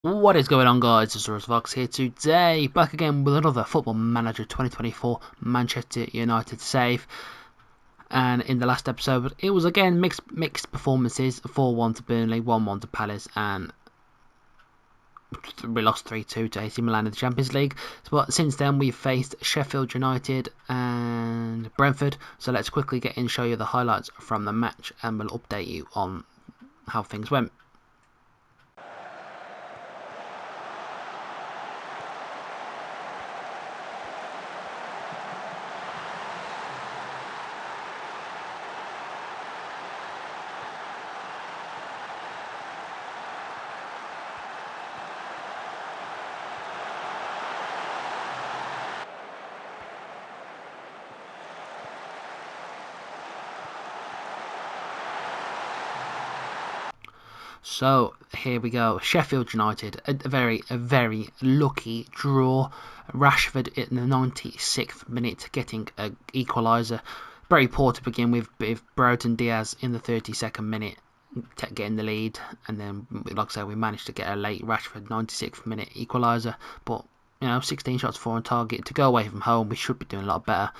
What is going on, guys? It's Fox here today, back again with another Football Manager 2024 Manchester United save. And in the last episode, it was again mixed performances: 4-1 to Burnley, 1-1 to Palace, and we lost 3-2 to AC Milan in the Champions League. But since then, we've faced Sheffield United and Brentford. So let's quickly get in and show you the highlights from the match, and we'll update you on how things went. So here we go. Sheffield United, a very lucky draw. Rashford in the 96th minute getting an equaliser. Very poor to begin with Broughton Diaz in the 32nd minute getting the lead, and then like I said, we managed to get a late Rashford 96th minute equaliser. But 16 shots, 4 on target. To go away from home, we should be doing a lot better.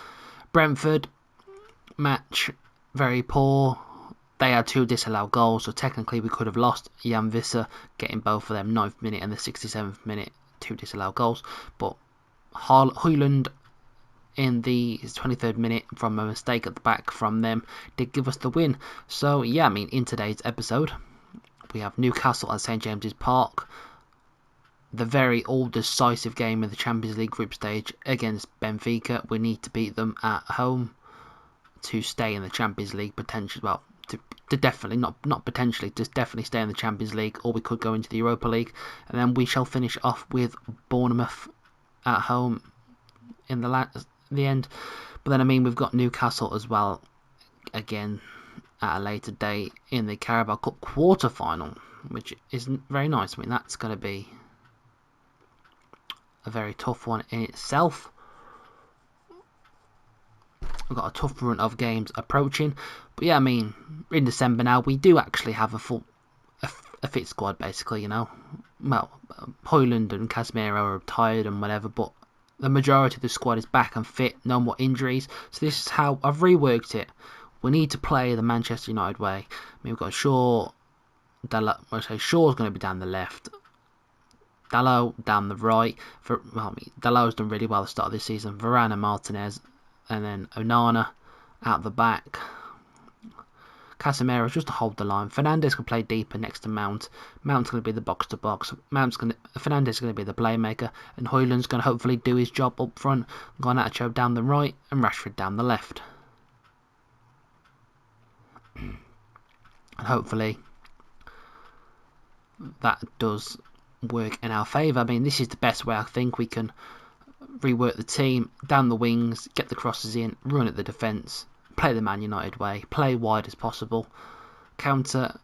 Brentford match very poor. They had 2 disallowed goals, so technically we could have lost. Jan Visser getting both of them, 9th minute and the 67th minute, 2 disallowed goals. But Højlund in the 23rd minute from a mistake at the back from them did give us the win. So yeah, in today's episode, we have Newcastle at St James's Park. The very all decisive game of the Champions League group stage against Benfica. We need to beat them at home to stay in the Champions League potentially. Well, to definitely, not potentially, just definitely stay in the Champions League, or we could go into the Europa League. And then we shall finish off with Bournemouth at home in the end. But then we've got Newcastle as well, again at a later date in the Carabao Cup quarter-final, which is very nice. That's going to be a very tough one in itself. We've got a tough run of games approaching, but yeah, in December now we do actually have a fit squad basically. Well, Højlund and Casemiro are tired and whatever, but the majority of the squad is back and fit, no more injuries. So this is how I've reworked it. We need to play the Manchester United way. We've got Shaw's going to be down the left, Dalot down the right. Dalot's done really well at the start of this season. Varane and Martinez. And then Onana out the back. Casemiro just to hold the line. Fernandes can play deeper next to Mount. Mount's going to be the box-to-box. Fernandes is going to be the playmaker. And Højlund's going to hopefully do his job up front. Garnacho down the right and Rashford down the left. And hopefully that does work in our favour. This is the best way I think we can rework the team down the wings, get the crosses in, run at the defence, play the Man United way, play wide as possible, counter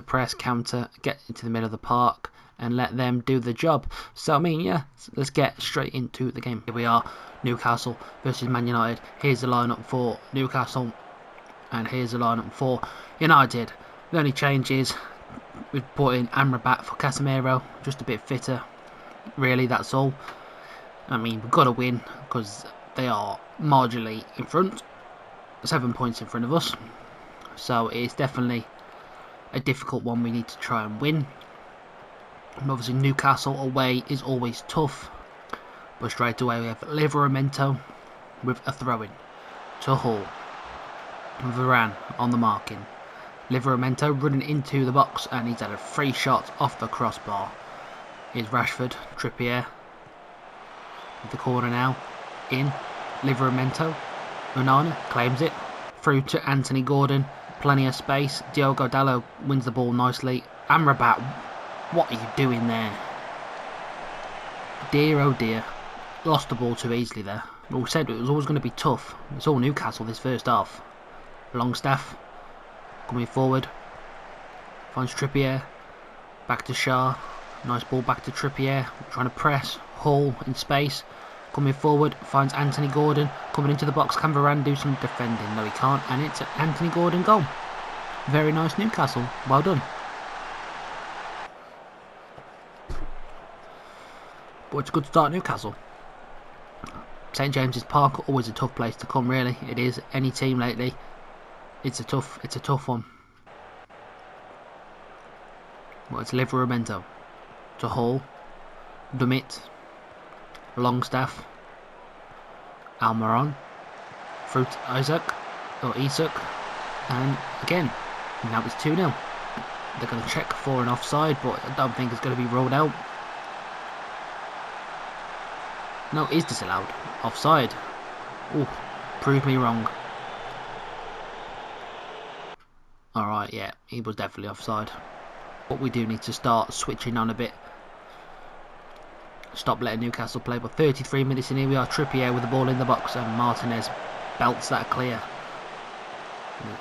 press, get into the middle of the park and let them do the job. So let's get straight into the game. Here we are, Newcastle versus Man United. Here's the lineup for Newcastle and here's the lineup for United. The only change is we've put in Amrabat for Casemiro, just a bit fitter, really, that's all. We've got to win because they are marginally in front, 7 points in front of us. So it's definitely a difficult one we need to try and win. And obviously Newcastle away is always tough. But straight away we have Livramento with a throw-in to Hall. Varane on the marking. Livramento running into the box and he's had a free shot off the crossbar. Here's Rashford, Trippier. The corner now, in, Livramento, Onana claims it, through to Anthony Gordon, plenty of space, Diogo Dalot wins the ball nicely, Amrabat, what are you doing there? Dear oh dear, lost the ball too easily there. But we said it was always going to be tough. It's all Newcastle this first half. Longstaff, coming forward, finds Trippier, back to Shah, nice ball back to Trippier, trying to press, Hall in space, coming forward, finds Anthony Gordon, coming into the box. Can Varane do some defending? No, he can't, and it's an Anthony Gordon goal. Very nice Newcastle, well done. But it's a good start, Newcastle. St James's Park, always a tough place to come, really. It is. Any team lately, it's a tough one. Well, it's Livramento to Hall, Dummit, Longstaff, Almiron, Fruit Isak, and again, now it's 2-0. They're going to check for an offside, but I don't think it's going to be rolled out. No, is disallowed. Offside. Ooh, prove me wrong. Alright, yeah, he was definitely offside. But we do need to start switching on a bit. Stop letting Newcastle play. But 33 minutes in, here we are. Trippier with the ball in the box, and Martinez belts that clear.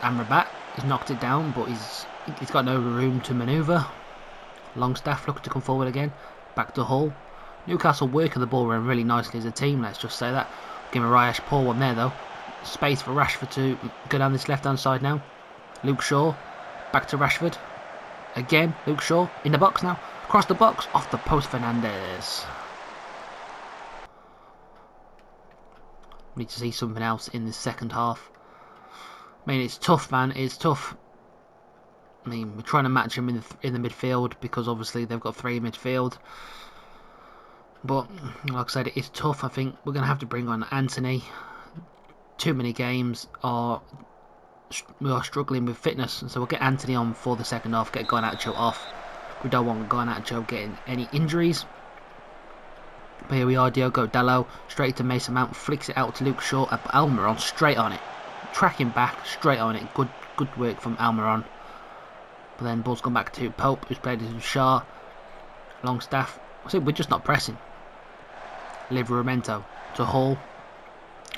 Amrabat has knocked it down, but he's got no room to manoeuvre. Longstaff looking to come forward again. Back to Hull. Newcastle working the ball around really nicely as a team, let's just say that. Guimaraes, poor one there though. Space for Rashford to go down this left hand side now. Luke Shaw, back to Rashford. Again, Luke Shaw, in the box now. Across the box, off the post, Fernandes. We need to see something else in the second half. I mean, it's tough, man, it's tough. I mean, we're trying to match them in the midfield because obviously they've got 3 in midfield. But, like I said, it's tough. I think we're going to have to bring on Anthony. Too many games we are struggling with fitness. So we'll get Anthony on for the second half. Get Garnacho off. We don't want Garnacho getting any injuries. But here we are. Diogo Dalot straight to Mason Mount. Flicks it out to Luke Shaw. Almiron straight on it. Tracking back. Straight on it. Good work from Almiron. But then ball's gone back to Pope, who's played it with Shah. Longstaff. I think we're just not pressing. Livramento to Hall.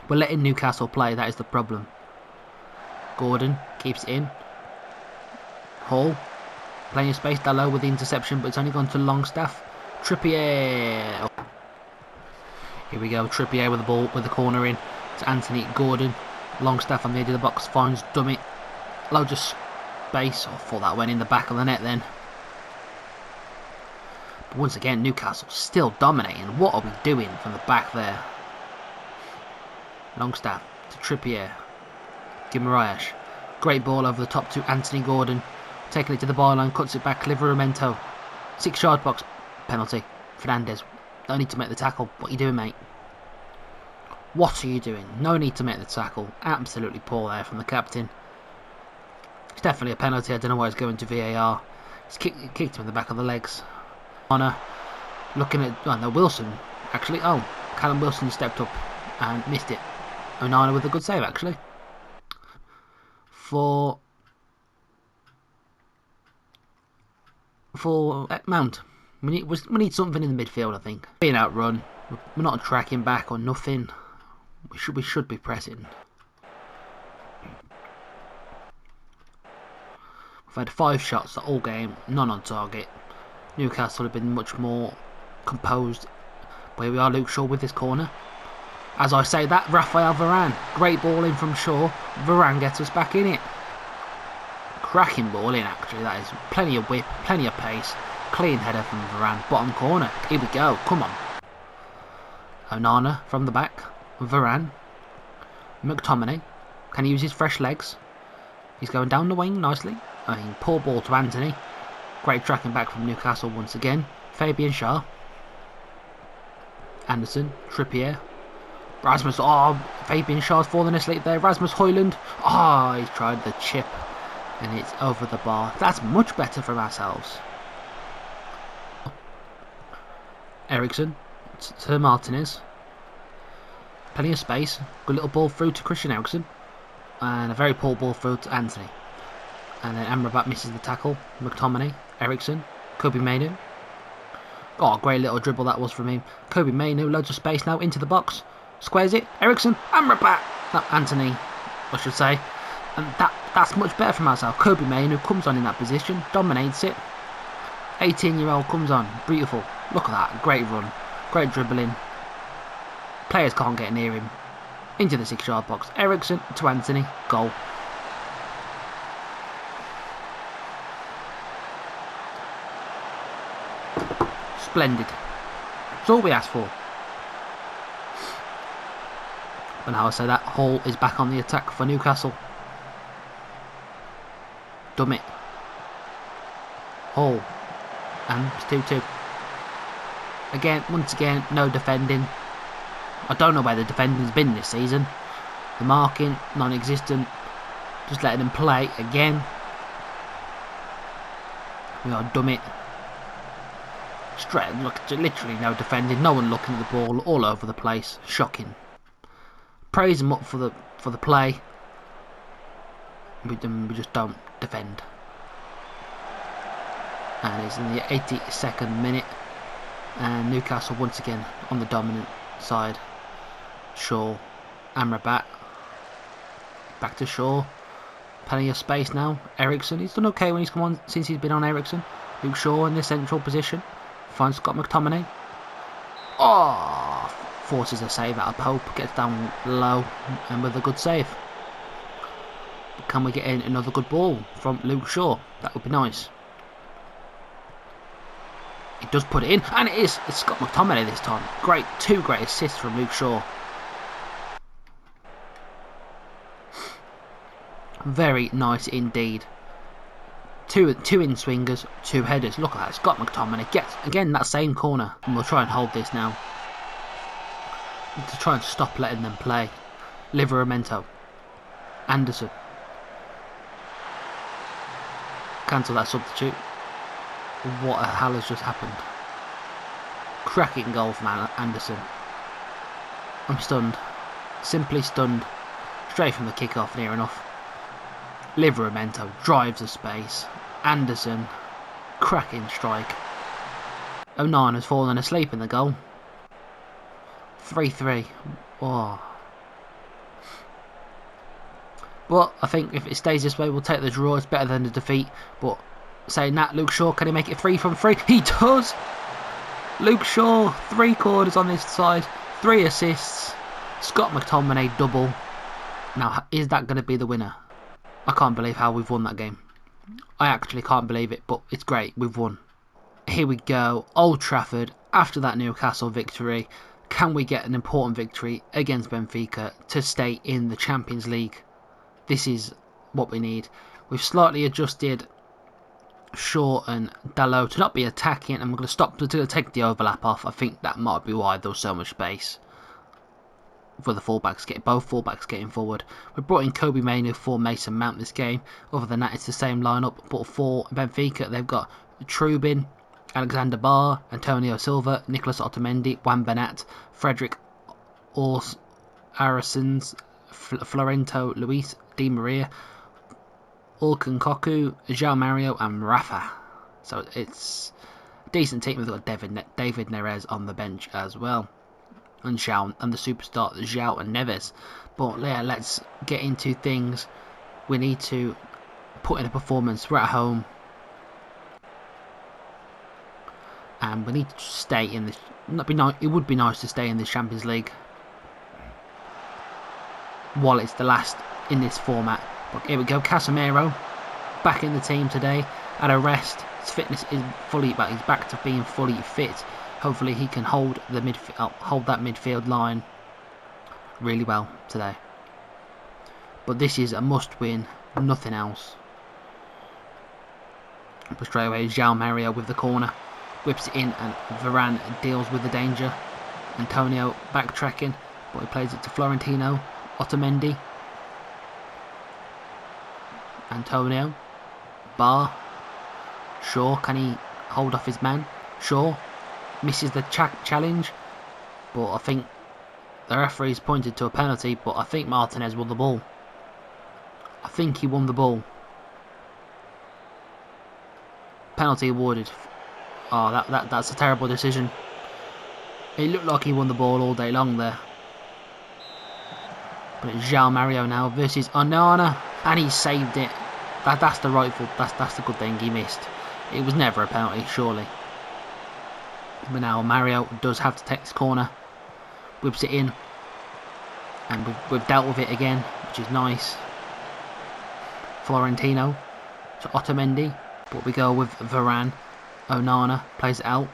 We're letting Newcastle play, that is the problem. Gordon keeps it in. Hall. Playing space, Dalot with the interception, but it's only gone to Longstaff. Trippier. Here we go, Trippier with the ball, with the corner in. To Anthony Gordon. Longstaff on the edge of the box, finds Dummit. Loads of space. I thought that went in the back of the net then. Once again, Newcastle still dominating. What are we doing from the back there? Longstaff to Trippier. Guimaraes. Great ball over the top to Anthony Gordon. Taking it to the byline, cuts it back. Livramento. 6-yard box penalty. Fernandes. No need to make the tackle. What are you doing, mate? What are you doing? No need to make the tackle. Absolutely poor there from the captain. It's definitely a penalty. I don't know why it's going to VAR. It's kicked him in the back of the legs. Honor looking at Wilson actually. Oh, Callum Wilson stepped up and missed it. Onana with a good save actually. For Mount, we need something in the midfield. I think being outrun. We're not tracking back or nothing. We should be pressing. We've had 5 shots all game, none on target. Newcastle have been much more composed. But here we are, Luke Shaw with this corner. As I say that, Raphael Varane. Great ball in from Shaw. Varane gets us back in it. Cracking ball in, actually. That is plenty of whip, plenty of pace. Clean header from Varane. Bottom corner. Here we go. Come on. Onana from the back. Varane. McTominay. Can he use his fresh legs? He's going down the wing nicely. I mean, poor ball to Anthony. Great tracking back from Newcastle once again. Fabian Schär. Anderson. Trippier. Rasmus. Oh, Fabian Schär's fallen asleep there. Rasmus Højlund. Oh, he's tried the chip. And it's over the bar. That's much better for ourselves. Eriksen. To Martinez. Plenty of space. Good little ball through to Christian Eriksen. And a very poor ball through to Anthony. And then Amrabat misses the tackle. McTominay. Eriksen. Kobe Mainu. Oh, great little dribble that was from him. Kobe Mainu, loads of space now into the box. Squares it. Eriksen. Amrabat. Not Anthony, I should say. And that's much better from ourselves. Kobe Mainu comes on in that position. Dominates it. 18-year-old comes on. Beautiful. Look at that. Great run. Great dribbling. Players can't get near him. Into the 6-yard box. Eriksen to Anthony. Goal. Splendid. That's all we asked for. But now I say that, Hall is back on the attack for Newcastle. Dumb it. Hall. And it's 2-2. Again, once again, no defending. I don't know where the defending's been this season. The marking, non-existent. Just letting them play again. We are dumb it. Straight, look, literally no defending. No one looking at the ball, all over the place. Shocking. Praise them up for the play. We just don't defend. And it's in the 82nd minute. And Newcastle once again on the dominant side. Shaw, Amrabat. Back to Shaw. Plenty of space now. Ericsson, he's done okay when he's come on since he's been on Ericsson. Luke Shaw in the central position. Finds Scott McTominay. Oh! Forces a save out of Pope. Gets down low and with a good save. But can we get in another good ball from Luke Shaw? That would be nice. He does put it in, and it is. It's Scott McTominay this time. Great, 2 great assists from Luke Shaw. Very nice indeed. Two in swingers, 2 headers. Look at that. Scott McTominay gets again that same corner, and we'll try and hold this now to try and stop letting them play. Livramento, Anderson. Cancel that substitute. What the hell has just happened? Cracking goal from Anderson. I'm stunned. Simply stunned. Straight from the kickoff, near enough. Livramento drives the space. Anderson. Cracking strike. Onana has fallen asleep in the goal. 3-3. Oh. But I think if it stays this way, we'll take the draw. It's better than the defeat. But saying that, Luke Shaw, can he make it 3 from 3? He does! Luke Shaw, 3 corners on this side, 3 assists. Scott McTominay, double. Now, is that going to be the winner? I can't believe how we've won that game. I actually can't believe it, but it's great. We've won. Here we go. Old Trafford, after that Newcastle victory. Can we get an important victory against Benfica to stay in the Champions League? This is what we need. We've slightly adjusted Shaw and Dalot to not be attacking, and we're going to stop to take the overlap off. I think that might be why there was so much space for the fullbacks, both fullbacks getting forward. We brought in Kobe Mainoo for Mason Mount this game. Other than that, it's the same lineup, but for Benfica they've got Trubin, Alexander Barr, Antonio Silva, Nicolas Otamendi, Juan Bernat, Frederick Ors, Arisons, Florento Luis, Di Maria, Ulkan Koku, João Mario and Rafa. So it's a decent team. We've got David Neres on the bench as well, and João, and the superstar João and Neves. But yeah, let's get into things. We need to put in a performance. We're at home, and we need to stay in this. It would be nice to stay in the Champions League while it's the last in this format. But here we go. Casemiro back in the team today at a rest. His fitness is fully back. He's back to being fully fit. Hopefully he can hold the hold that midfield line really well today. But this is a must-win. Nothing else. But straight away, João Mario with the corner. Whips it in and Varane deals with the danger. Antonio backtracking, but he plays it to Florentino. Otamendi. Antonio. Barr. Shaw, can he hold off his man? Shaw misses the challenge, but I think the referee's pointed to a penalty, but I think Martinez won the ball. I think he won the ball. Penalty awarded. Oh, that's a terrible decision. It looked like he won the ball all day long there. But it's João Mario now versus Onana, and he saved it. That's the rightful. That's the good thing. He missed. It was never a penalty, surely. But now Mario does have to take this corner. Whips it in, and we've dealt with it again, which is nice. Florentino to Otamendi, but we go with Varane. Onana plays it out.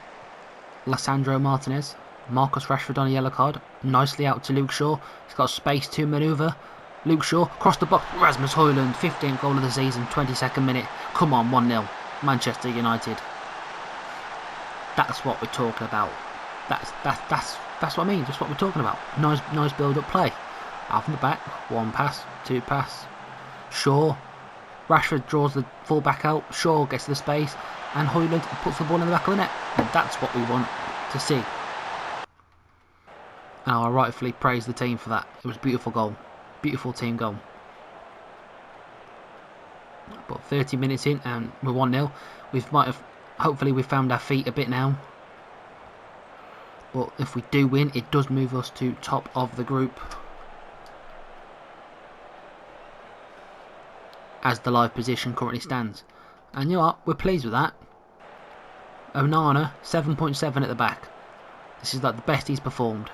Lissandro Martinez Marcus Rashford on a yellow card. Nicely out to Luke Shaw. He's got space to manoeuvre. Luke Shaw, cross the box. Rasmus Højlund, 15th goal of the season, 22nd minute. Come on, 1-0. Manchester United. That's what we're talking about. That's what I mean. That's what we're talking about. Nice build-up play. Out from the back. One pass, two pass. Shaw. Rashford draws the full back out. Shaw gets to the space, and Højlund puts the ball in the back of the net. And that's what we want to see. And I rightfully praise the team for that. It was a beautiful goal. Beautiful team goal. But 30 minutes in and we're 1-0. Hopefully we've found our feet a bit now. But if we do win, it does move us to top of the group. As the live position currently stands. And you know what? We're pleased with that. Onana, 7.7 at the back. This is like the best he's performed.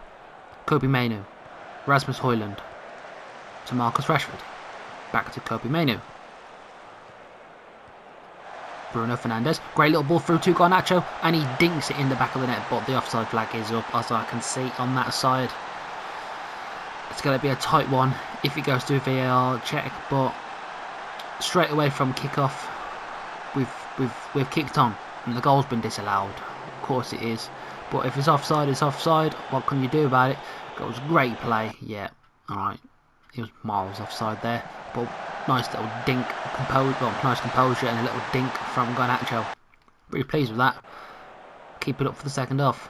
Kobbie Mainoo. Rasmus Højlund. To Marcus Rashford. Back to Kobbie Mainoo. Bruno Fernandes. Great little ball through to Garnacho. And he dinks it in the back of the net. But the offside flag is up, as I can see on that side. It's going to be a tight one if it goes to a VAR check. But straight away from kickoff, we've kicked on. And the goal's been disallowed. Of course it is. But if it's offside, it's offside. What can you do about it? It was great play. Yeah. Alright. He was miles offside there, but nice little dink, nice composure and a little dink from Garnacho. Pretty pleased with that. Keep it up for the second half.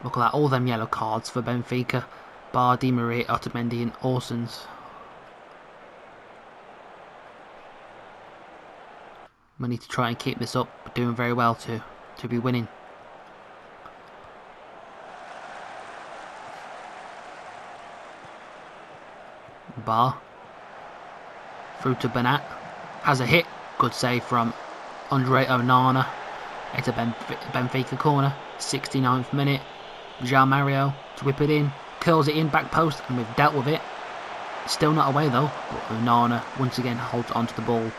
Look at that, all them yellow cards for Benfica. Bar, Di Maria, Otamendi and Orsons. We need to try and keep this up. We're doing very well to be winning. Bar through to Bernat, has a hit, good save from Andre Onana. It's a Benfica corner, 69th minute. João Mario to whip it in, curls it in, back post, and we've dealt with it. Still not away though, but Onana once again holds onto the ball.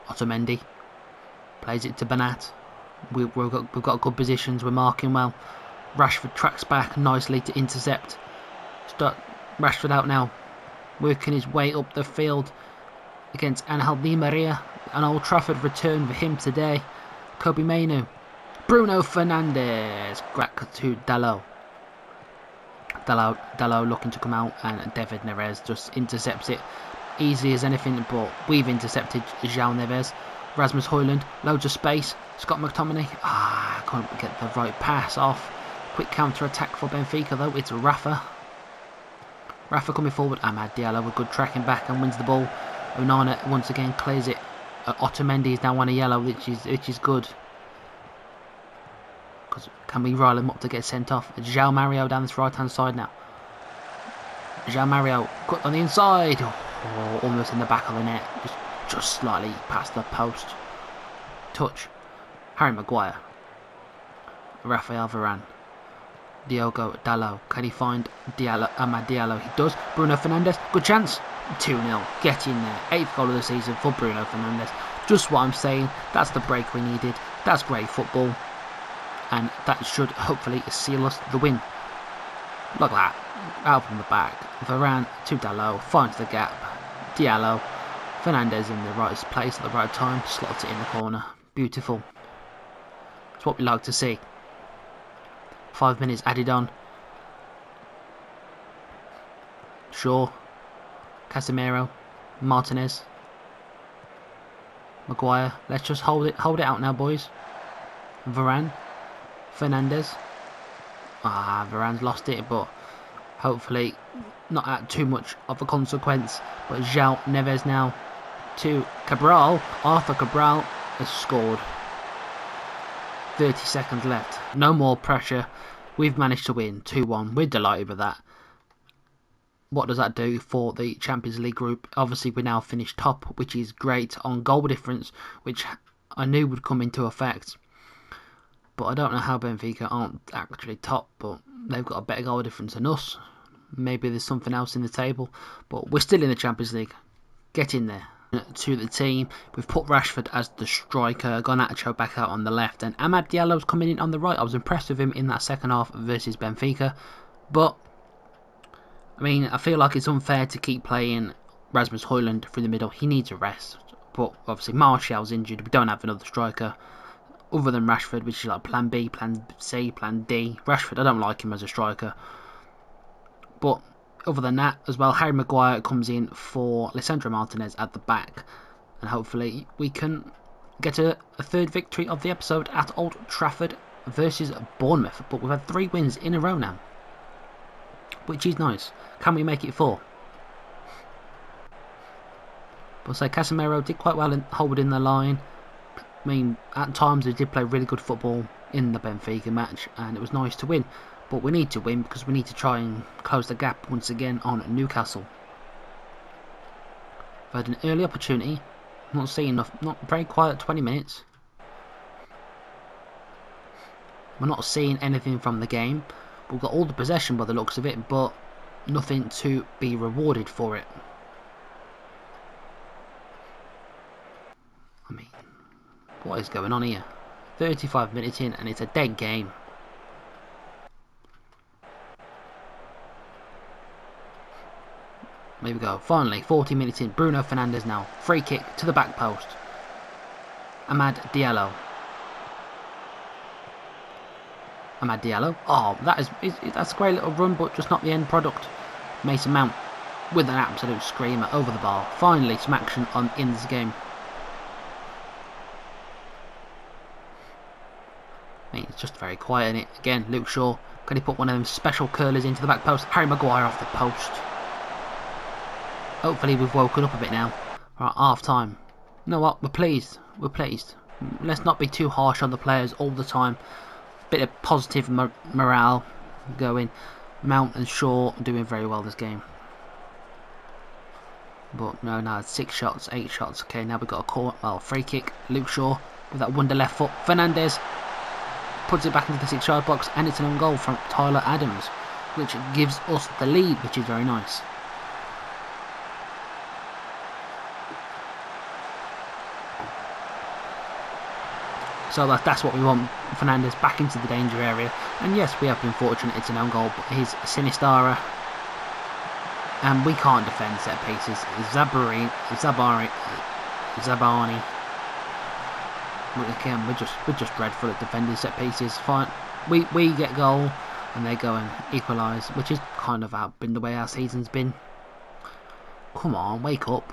Otamendi plays it to Bernat. We've got good positions, we're marking well. Rashford tracks back nicely to intercept. Start Rashford out now, working his way up the field against Angel Di Maria. An Old Trafford return for him today. Kobbie Mainoo. Bruno Fernandes. Back to Dalot. Dalot looking to come out, and David Neres just intercepts it. Easy as anything, but we've intercepted João Neves. Rasmus Højlund, loads of space. Scott McTominay. Can't get the right pass off. Quick counter attack for Benfica though. It's Rafa. Rafa coming forward. Amad Diallo with good tracking back and wins the ball. Onana once again clears it. Otamendi is now on a yellow, which is good. Because can we rile him up to get sent off? João Mario down this right hand side now. João Mario cut on the inside. Oh, almost in the back of the net. Just slightly past the post. Touch. Harry Maguire. Rafael Varane. Diogo Dalot. Can he find Amad Diallo? He does. Bruno Fernandes. Good chance. 2-0. Get in there. 8th goal of the season for Bruno Fernandes. Just what I'm saying. That's the break we needed. That's great football. And that should hopefully seal us the win. Look at that. Out from the back. Varane to Dalot. Finds the gap. Diallo. Fernandes in the right place at the right time. Slots it in the corner. Beautiful. It's what we like to see. 5 minutes added on. Shaw. Casemiro. Martinez. Maguire. Let's just hold it out now, boys. Varane. Fernandes. Varane's lost it, but hopefully not at too much of a consequence. But João Neves now to Cabral. Arthur Cabral has scored. 30 seconds left. No more pressure. We've managed to win 2-1. We're delighted with that. What does that do for the Champions League group? Obviously, we now finished top, which is great on goal difference, which I knew would come into effect. But I don't know how Benfica aren't actually top, but they've got a better goal difference than us. Maybe there's something else in the table, but we're still in the Champions League. Get in there. to the team. We've put Rashford as the striker, Garnacho back out on the left, and Amad Diallo's coming in on the right. I was impressed with him in that second half versus Benfica, but I mean, I feel like it's unfair to keep playing Rasmus Højlund through the middle. He needs a rest, but obviously Martial's injured. We don't have another striker other than Rashford, which is like plan B, plan C, plan D. Rashford, I don't like him as a striker, but other than that as well, Harry Maguire comes in for Lisandro Martinez at the back, and hopefully we can get a third victory of the episode at Old Trafford versus Bournemouth. But we've had 3 wins in a row now, which is nice. Can we make it 4? But say Casemiro did quite well in holding the line. I mean, at times they did play really good football in the Benfica match, and it was nice to win. But we need to win because we need to try and close the gap once again on Newcastle. We've had an early opportunity. Not seeing enough. Not very quiet 20 minutes. We're not seeing anything from the game. We've got all the possession by the looks of it, but nothing to be rewarded for it. I mean, what is going on here? 35 minutes in and it's a dead game. There we go. Finally, 40 minutes in. Bruno Fernandes now. Free kick to the back post. Amad Diallo. Amad Diallo. Oh, that's a great little run, but just not the end product. Mason Mount with an absolute screamer over the bar. Finally, some action in this game. I mean, it's just very quiet in it. Again, Luke Shaw. Can he put one of them special curlers into the back post? Harry Maguire off the post. Hopefully we've woken up a bit now. Right, half time. You know what? We're pleased. We're pleased. Let's not be too harsh on the players all the time. Bit of positive morale going. Mount and Shaw doing very well this game. But no, 6 shots, 8 shots. Okay, now we've got a free kick. Luke Shaw with that wonder left foot. Fernandes puts it back into the 6-yard box, and it's an own goal from Tyler Adams, which gives us the lead, which is very nice. So that's what we want. Fernandes back into the danger area. And yes, we have been fortunate, it's an own goal, but he's Sinistara. And we can't defend set pieces. Zabani. Again, we're just dreadful at defending set pieces. Fine. We get goal and they go and equalise, which is kind of been the way our season's been. Come on, wake up.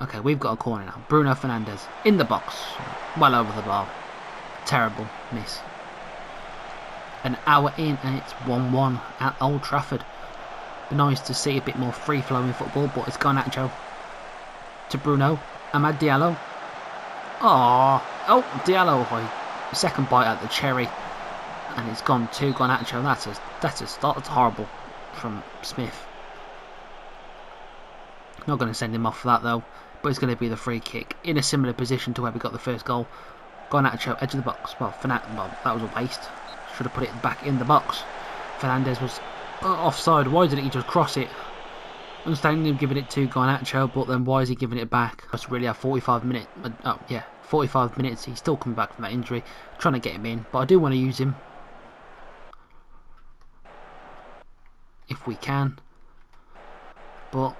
Okay, we've got a corner now. Bruno Fernandes in the box. Well over the bar. Terrible miss. An hour in and it's 1-1 at Old Trafford. Be nice to see a bit more free-flowing football, but it's Garnacho to Bruno. Amad Diallo. Oh, Diallo. Second bite at the cherry. And it's gone to Garnacho. That's horrible from Smith. Not going to send him off for that though. But it's going to be the free kick in a similar position to where we got the first goal. Garnacho, edge of the box. Well, that was a waste. Should have put it back in the box. Fernandes was offside. Why didn't he just cross it? I understand him giving it to Garnacho, but then why is he giving it back? That's really 45 minutes. 45 minutes. He's still coming back from that injury. Trying to get him in, but I do want to use him if we can. But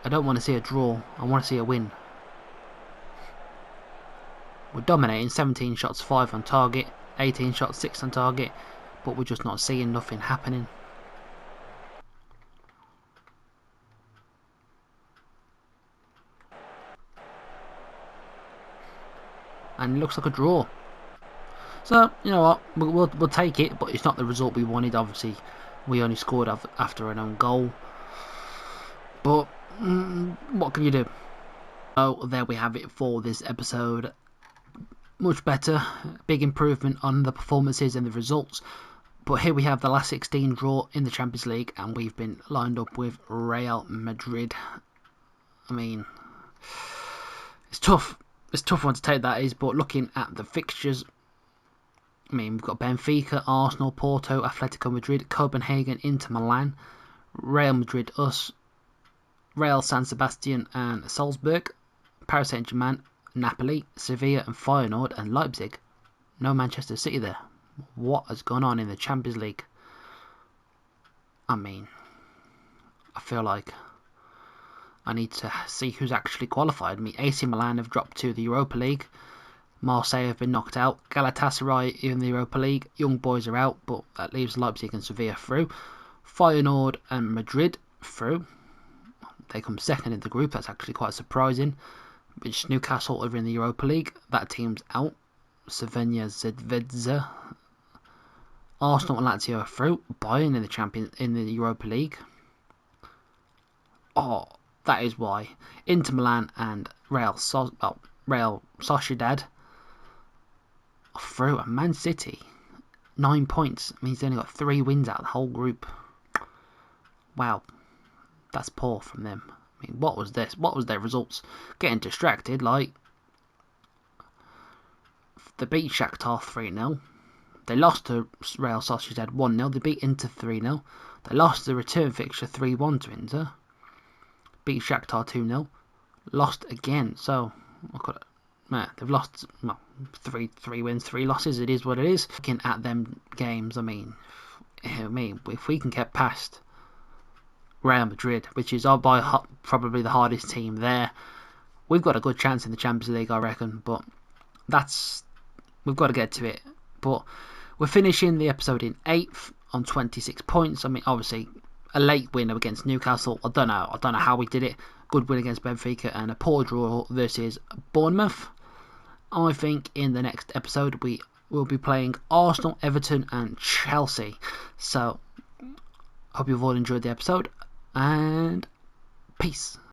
I don't want to see a draw. I want to see a win. We're dominating. 17 shots, 5 on target. 18 shots, 6 on target. But we're just not seeing nothing happening. And it looks like a draw. So, you know what? We'll take it, but it's not the result we wanted. Obviously, we only scored after an own goal. But what can you do? So there we have it for this episode. Much better, big improvement on the performances and the results. But here we have the last 16 draw in the Champions League, and we've been lined up with Real Madrid. I mean, it's tough. It's a tough one to take, that is. But looking at the fixtures, I mean, we've got Benfica, Arsenal, Porto, Atletico Madrid, Copenhagen, Inter Milan, Real Madrid, us, Real San Sebastian and Salzburg, Paris Saint-Germain, Napoli, Sevilla and Feyenoord and Leipzig. No Manchester City there. What has gone on in the Champions League? I mean, I feel like I need to see who's actually qualified. I mean, AC Milan have dropped to the Europa League. Marseille have been knocked out. Galatasaray in the Europa League. Young Boys are out, but that leaves Leipzig and Sevilla through. Feyenoord and Madrid through. They come second in the group. That's actually quite surprising. Which Newcastle over in the Europa League. That team's out. Cervenia Zvezda. Arsenal and Lazio are through. Bayern in the Europa League. Oh, that is why. Inter Milan and Real Sociedad are through. And Man City, 9 points. I mean, he's only got 3 wins out of the whole group. Wow, that's poor from them. I mean, what was this? What was their results? Getting distracted, like they beat Shakhtar 3-0. They lost to Real Sociedad 1-0. They beat Inter 3-0. They lost the return fixture 3-1 to Inter. Beat Shakhtar 2-0. Lost again. So, they've lost three wins, 3 losses. It is what it is. Looking at them games, I mean, if we can get past Real Madrid, which is by probably the hardest team there, we've got a good chance in the Champions League, I reckon. But we've got to get to it. But we're finishing the episode in 8th on 26 points. I mean, obviously, a late win against Newcastle. I don't know how we did it. Good win against Benfica and a poor draw versus Bournemouth. I think in the next episode we will be playing Arsenal, Everton and Chelsea. So, hope you've all enjoyed the episode and peace.